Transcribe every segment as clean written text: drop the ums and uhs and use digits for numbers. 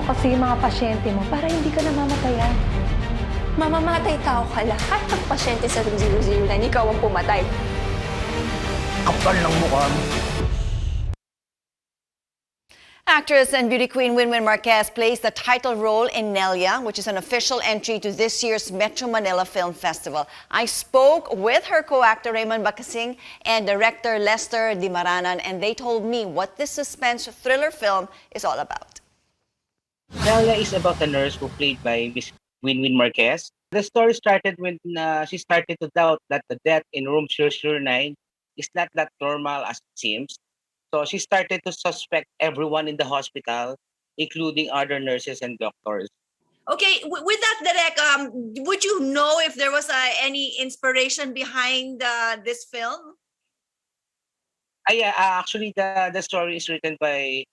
mo kasi yung mga pasyente mo para hindi ka namamatayan. Mamamatay tao ka lahat ng pasyente sa 009, ikaw ang pumatay. Kapal ng mukha mo. Actress and beauty queen Winwyn Marquez plays the title role in Nelia, which is an official entry to this year's Metro Manila Film Festival. I spoke with her co-actor Raymond Bagatsing and director Lester Dimaranan, and they told me what this suspense thriller film is all about. Nelia is about a nurse who played by Miss Winwyn Marquez. The story started when she started to doubt that the death in room 009 is not that normal as it seems. So she started to suspect everyone in the hospital, including other nurses and doctors. Okay, with that, Derek, would you know if there was any inspiration behind this film? Yeah, actually, the story is written by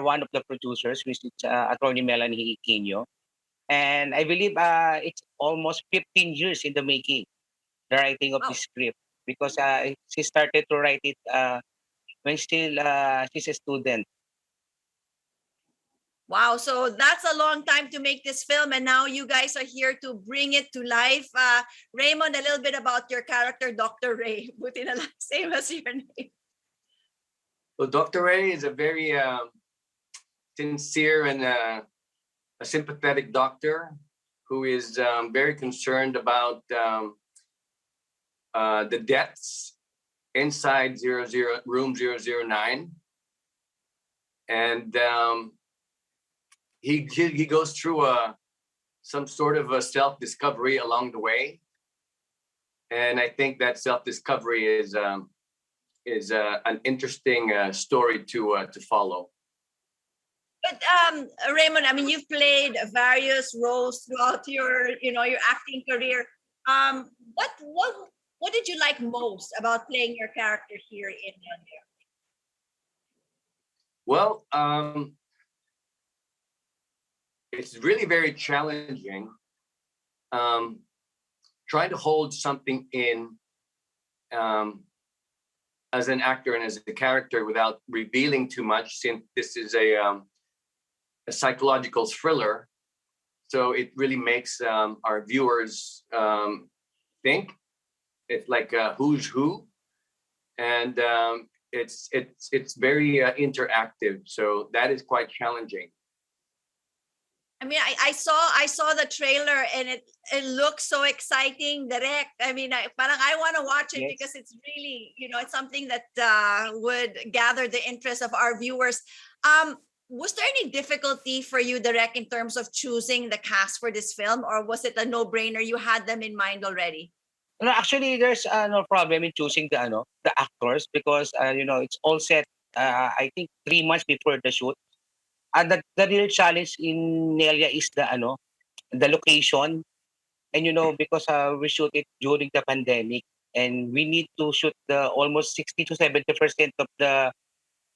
one of the producers, which is attorney Melanie Quino. And I believe it's almost 15 years in the making, the writing of Wow. this script, because she started to write it when still she's a student. Wow, so that's a long time to make this film, and now you guys are here to bring it to life. Raymond, a little bit about your character, Dr. Ray. Buti na lang, same as your name. Well, Dr. Ray is a very sincere and a sympathetic doctor who is very concerned about the deaths inside room 009. And he goes through some sort of a self-discovery along the way. And I think that self-discovery is an interesting story to follow. But Raymond, I mean, you've played various roles throughout your acting career. What did you like most about playing your character here in Nelia? Well, it's really very challenging trying to hold something in as an actor and as a character without revealing too much, since this is a psychological thriller. So it really makes our viewers think. It's like who's who, and it's very interactive. So that is quite challenging. I mean, I saw the trailer and it looks so exciting, Direct. I mean, I want to watch it. Yes. Because it's really, it's something that would gather the interest of our viewers. Was there any difficulty for you, Direct, in terms of choosing the cast for this film, or was it a no-brainer? You had them in mind already? No, actually, there's no problem in choosing the actors, because it's all set. I think 3 months before the shoot. And the real challenge in Nelia is the location, and because we shoot it during the pandemic, and we need to shoot the almost 60 to 70% of the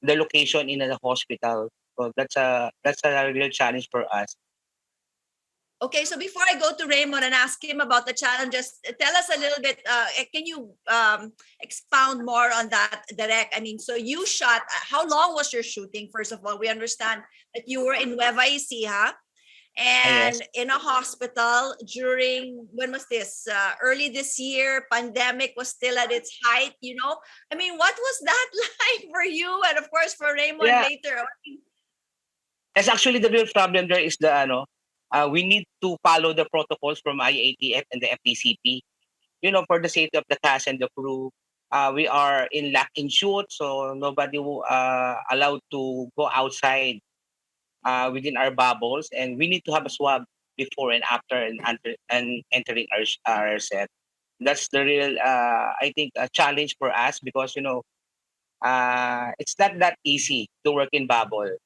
location in the hospital. So that's a real challenge for us. Okay, so before I go to Raymond and ask him about the challenges, tell us a little bit, can you expound more on that, Direct? I mean, so you shot, how long was your shooting? First of all, we understand that you were in Nueva Ecija and yes, in a hospital during, when was this? Early this year, pandemic was still at its height, I mean, what was that like for you? And of course, for Raymond later. That's actually the real problem there is we need to follow the protocols from IATF and the FDCP, for the safety of the cast and the crew. We are in lock-in shoot, so nobody allowed to go outside within our bubbles, and we need to have a swab before and after and entering our set. That's the real, I think, a challenge for us, because it's not that easy to work in bubble.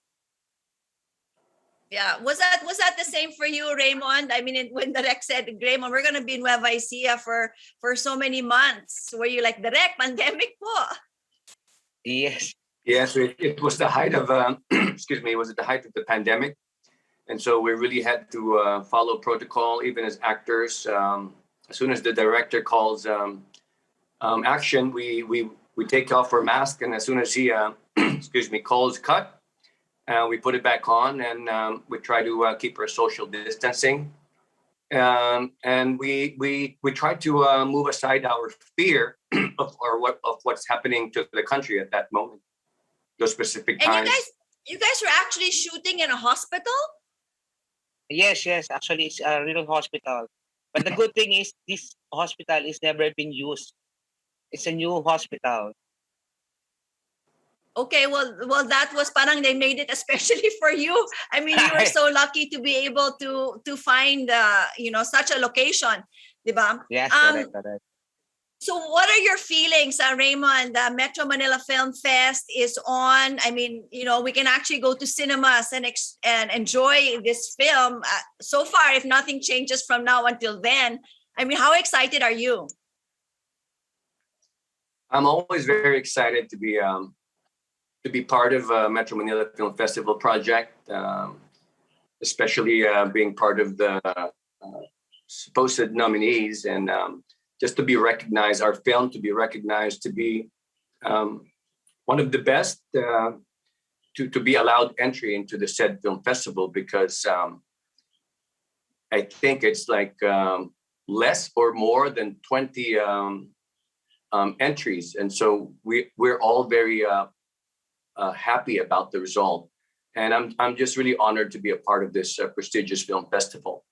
Yeah, was that the same for you, Raymond? I mean, when Direct said, Raymond, we're gonna be in Nueva Ecija for so many months, were you like, Direct, pandemic po? Yes. Yes, it was the height of excuse me, it was at the height of the pandemic, and so we really had to follow protocol, even as actors. As soon as the director calls action, we take off our mask, and as soon as he excuse me, calls cut, We put it back on, and we try to keep our social distancing. And we try to move aside our fear of what's happening to the country at that moment, those specific And times. you guys were actually shooting in a hospital? Yes, yes. Actually, it's a real hospital. But the good thing is this hospital is never been used. It's a new hospital. Okay, well, that was parang they made it especially for you. I mean, you were so lucky to be able to find such a location, diba? Yes, correct, correct. So, what are your feelings, Raymond? The Metro Manila Film Fest is on. I mean, we can actually go to cinemas and enjoy this film. So far, if nothing changes from now until then, I mean, how excited are you? I'm always very excited to be part of Metro Manila Film Festival project, especially being part of the supposed nominees, and just to be recognized, our film to be recognized, to be one of the best, to be allowed entry into the said film festival, because I think it's like less or more than 20 entries, and so we're all very happy about the result, and I'm just really honored to be a part of this prestigious film festival.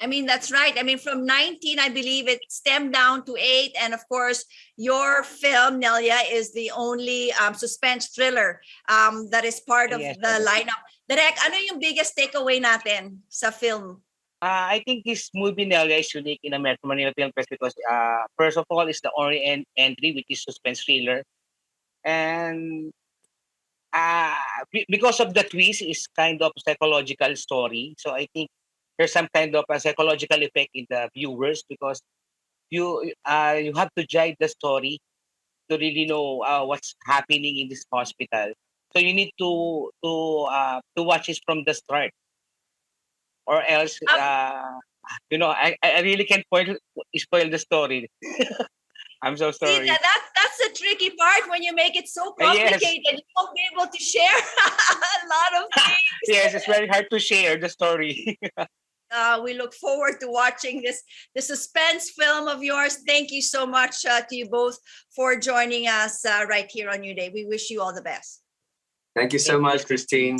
I mean, that's right. I mean, from 19, I believe it stemmed down to 8. And of course, your film, Nelia, is the only suspense thriller that is part of Yes, the correct. lineup. Direk, ano yung biggest takeaway natin sa film? I think this movie Nelia is unique in the Metro Manila Film Fest because first of all, it's the only entry which is suspense thriller, and because of the twist, is kind of psychological story. So I think there's some kind of a psychological effect in the viewers, because you have to judge the story to really know what's happening in this hospital. So you need to watch it from the start, or else I really can't spoil the story. I'm so See, sorry. that's the tricky part when you make it so Yes. complicated. You won't be able to share a lot of things. Yes, it's very hard to share the story. We look forward to watching the suspense film of yours. Thank you so much to you both for joining us right here on New Day. We wish you all the best. Thank you so Thank you. much, Christine.